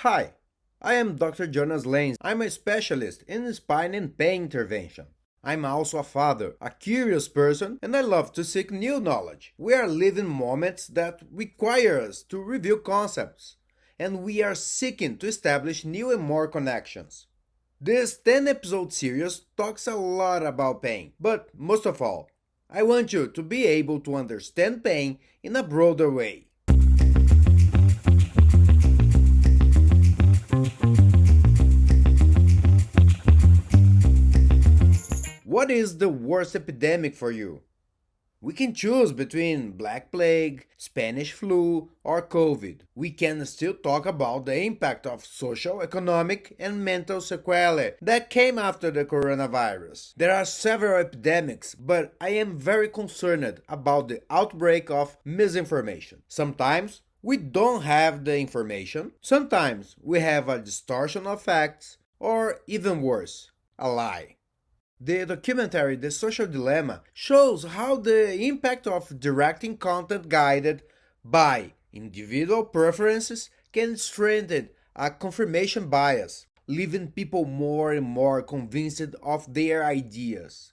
Hi, I am Dr. Jonas Lanes. I'm a specialist in spine and pain intervention. I'm also a father, a curious person, and I love to seek new knowledge. We are living moments that require us to review concepts, and we are seeking to establish new and more connections. This 10-episode series talks a lot about pain, but most of all, I want you to be able to understand pain in a broader way. What is the worst epidemic for you? We can choose between Black Plague, Spanish flu, or COVID. We can still talk about the impact of social, economic, and mental sequelae that came after the coronavirus. There are several epidemics, but I am very concerned about the outbreak of misinformation. Sometimes we don't have the information, sometimes we have a distortion of facts, or even worse, a lie. The documentary The Social Dilemma shows how the impact of directing content guided by individual preferences can strengthen a confirmation bias, leaving people more and more convinced of their ideas,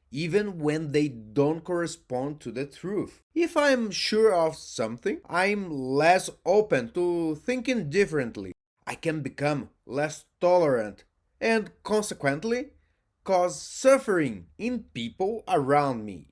even when they don't correspond to the truth. If I'm sure of something, I'm less open to thinking differently. I can become less tolerant and, consequently, cause suffering in people around me.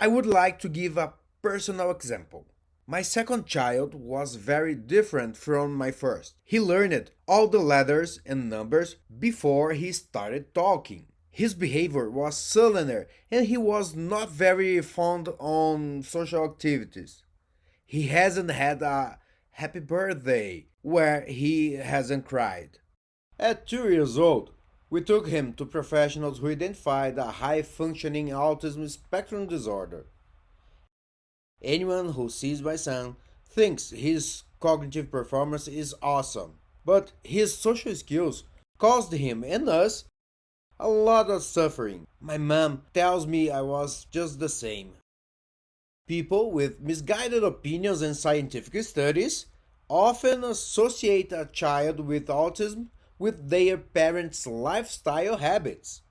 I would like to give a personal example. My second child was very different from my first. He learned all the letters and numbers before he started talking. His behavior was sullen and he was not very fond on social activities. He hasn't had a happy birthday where he hasn't cried. At 2 years old, we took him to professionals who identified a high-functioning autism spectrum disorder. Anyone who sees my son thinks his cognitive performance is awesome, but his social skills caused him and us a lot of suffering. My mom tells me I was just the same. People with misguided opinions and scientific studies often associate a child with autism with their parents' lifestyle habits.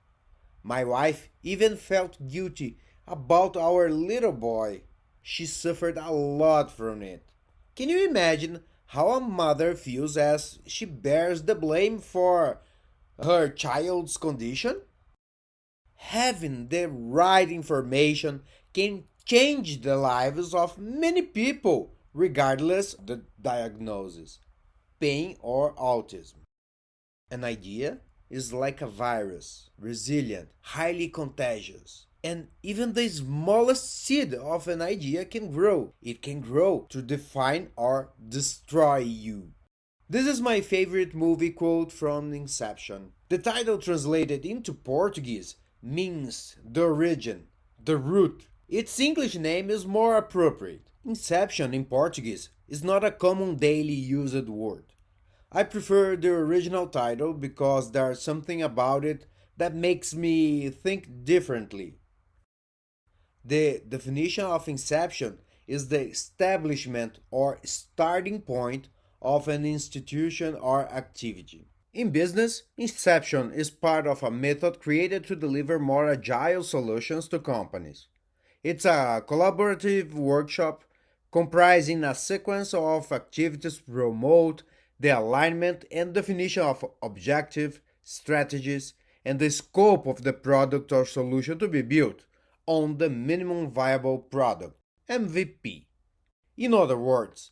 My wife even felt guilty about our little boy. She suffered a lot from it. Can you imagine how a mother feels as she bears the blame for her child's condition? Having the right information can change the lives of many people, regardless of the diagnosis, pain or autism. An idea is like a virus, resilient, highly contagious. And even the smallest seed of an idea can grow. It can grow to define or destroy you. This is my favorite movie quote from Inception. The title translated into Portuguese means the origin, the root. Its English name is more appropriate. Inception in Portuguese is not a common daily used word. I prefer the original title because there's something about it that makes me think differently. The definition of inception is the establishment or starting point of an institution or activity. In business, inception is part of a method created to deliver more agile solutions to companies. It's a collaborative workshop comprising a sequence of activities to promote the alignment and definition of objective, strategies, and the scope of the product or solution to be built on the minimum viable product, MVP. In other words,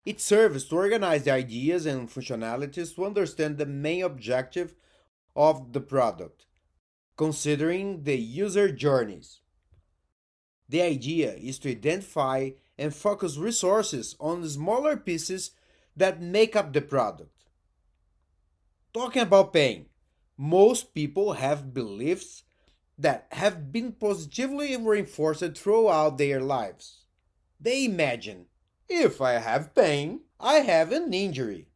it serves to organize the ideas and functionalities to understand the main objective of the product, considering the user journeys. The idea is to identify and focus resources on smaller pieces that make up the product. Talking about pain, most people have beliefs that have been positively reinforced throughout their lives. They imagine, if I have pain, I have an injury.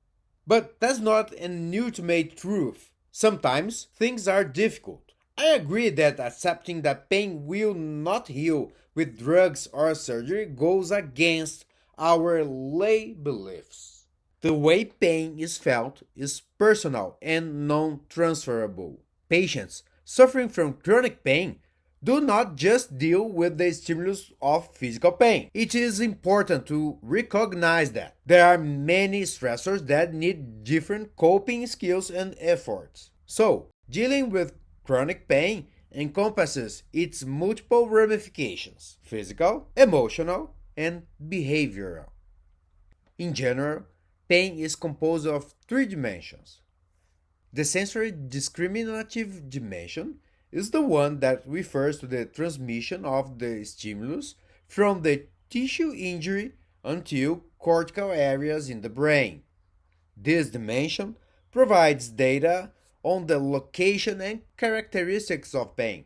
But that's not an ultimate truth. Sometimes things are difficult. I agree that accepting that pain will not heal with drugs or surgery goes against our lay beliefs. The way pain is felt is personal and non transferable. Patients suffering from chronic pain do not just deal with the stimulus of physical pain. It is important to recognize that there are many stressors that need different coping skills and efforts. So, dealing with chronic pain encompasses its multiple ramifications: physical, emotional, and behavioral. In general, pain is composed of three dimensions. The sensory discriminative dimension is the one that refers to the transmission of the stimulus from the tissue injury until cortical areas in the brain. This dimension provides data on the location and characteristics of pain.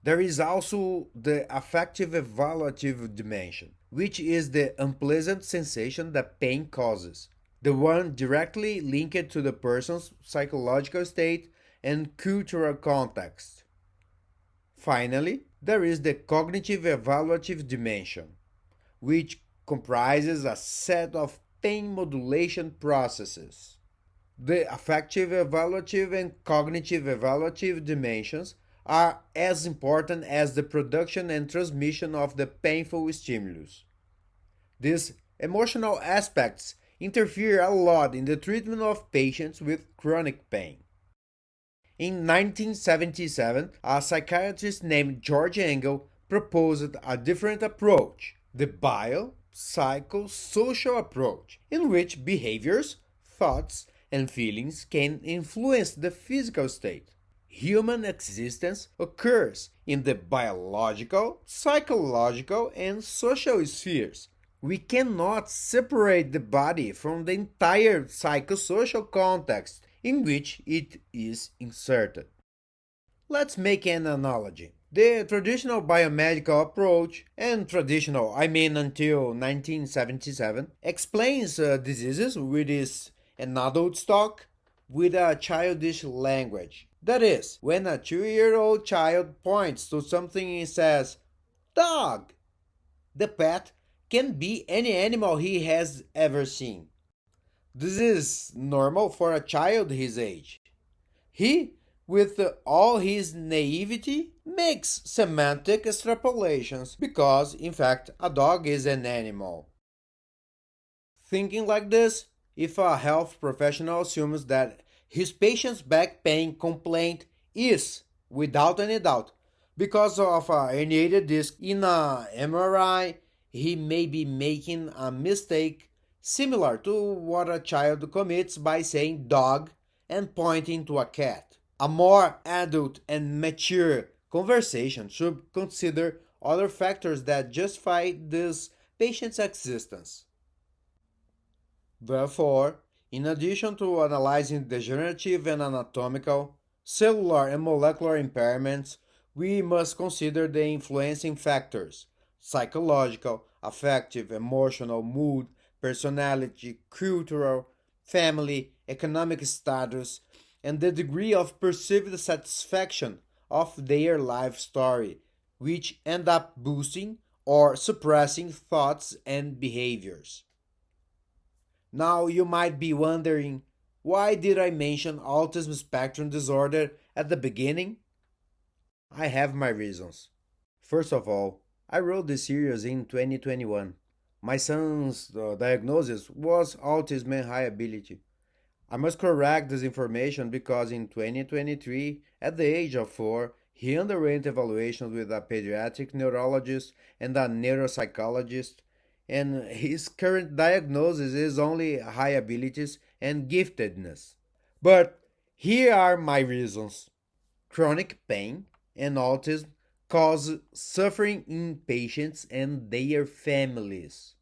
There is also the affective evaluative dimension, which is the unpleasant sensation that pain causes, the one directly linked to the person's psychological state and cultural context. Finally, there is the cognitive evaluative dimension, which comprises a set of pain modulation processes. The affective evaluative and cognitive evaluative dimensions are as important as the production and transmission of the painful stimulus. These emotional aspects interfere a lot in the treatment of patients with chronic pain. In 1977, a psychiatrist named George Engel proposed a different approach, the biopsychosocial approach, in which behaviors, thoughts, and feelings can influence the physical state. Human existence occurs in the biological, psychological, and social spheres. We cannot separate the body from the entire psychosocial context in which it is inserted. Let's make an analogy. The traditional biomedical approach, and traditional I mean until 1977, explains diseases with an adult talk with a childish language. That is, when a 2-year-old child points to something and says, "Dog," the pet can be any animal he has ever seen. This is normal for a child his age. He, with all his naivety, makes semantic extrapolations because, in fact, a dog is an animal. Thinking like this, if a health professional assumes that his patient's back pain complaint is, without any doubt, because of a herniated disc in a MRI, he may be making a mistake similar to what a child commits by saying dog and pointing to a cat. A more adult and mature conversation should consider other factors that justify this patient's existence. Therefore, in addition to analyzing degenerative and anatomical, cellular and molecular impairments, we must consider the influencing factors: psychological, affective, emotional, mood, personality, cultural, family, economic status, and the degree of perceived satisfaction of their life story, which end up boosting or suppressing thoughts and behaviors. Now you might be wondering, why did I mention autism spectrum disorder at the beginning? I have my reasons. First of all, I wrote this series in 2021. My son's diagnosis was autism and high ability. I must correct this information because in 2023, at the age of 4, he underwent evaluations with a pediatric neurologist and a neuropsychologist, and his current diagnosis is only high abilities and giftedness. But here are my reasons. Chronic pain and autism cause suffering in patients and their families.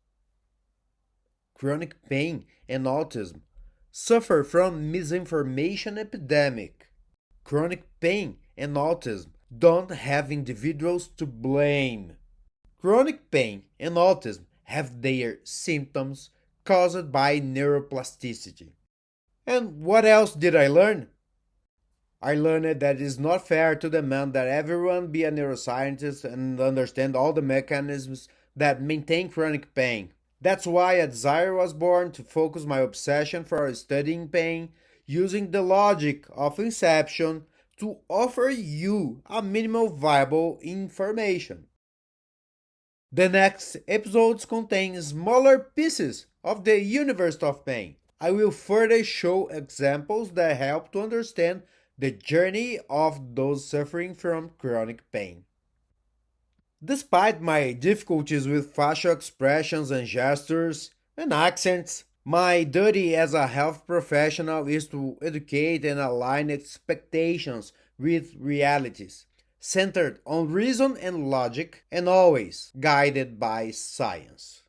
Chronic pain and autism suffer from misinformation epidemic. Chronic pain and autism don't have individuals to blame. Chronic pain and autism have their symptoms caused by neuroplasticity. And what else did I learn? I learned that it is not fair to demand that everyone be a neuroscientist and understand all the mechanisms that maintain chronic pain. That's why a desire was born to focus my obsession for studying pain using the logic of inception to offer you a minimal viable information. The next episodes contain smaller pieces of the universe of pain. I will further show examples that help to understand the journey of those suffering from chronic pain. Despite my difficulties with facial expressions and gestures and accents, my duty as a health professional is to educate and align expectations with realities, centered on reason and logic, and always guided by science.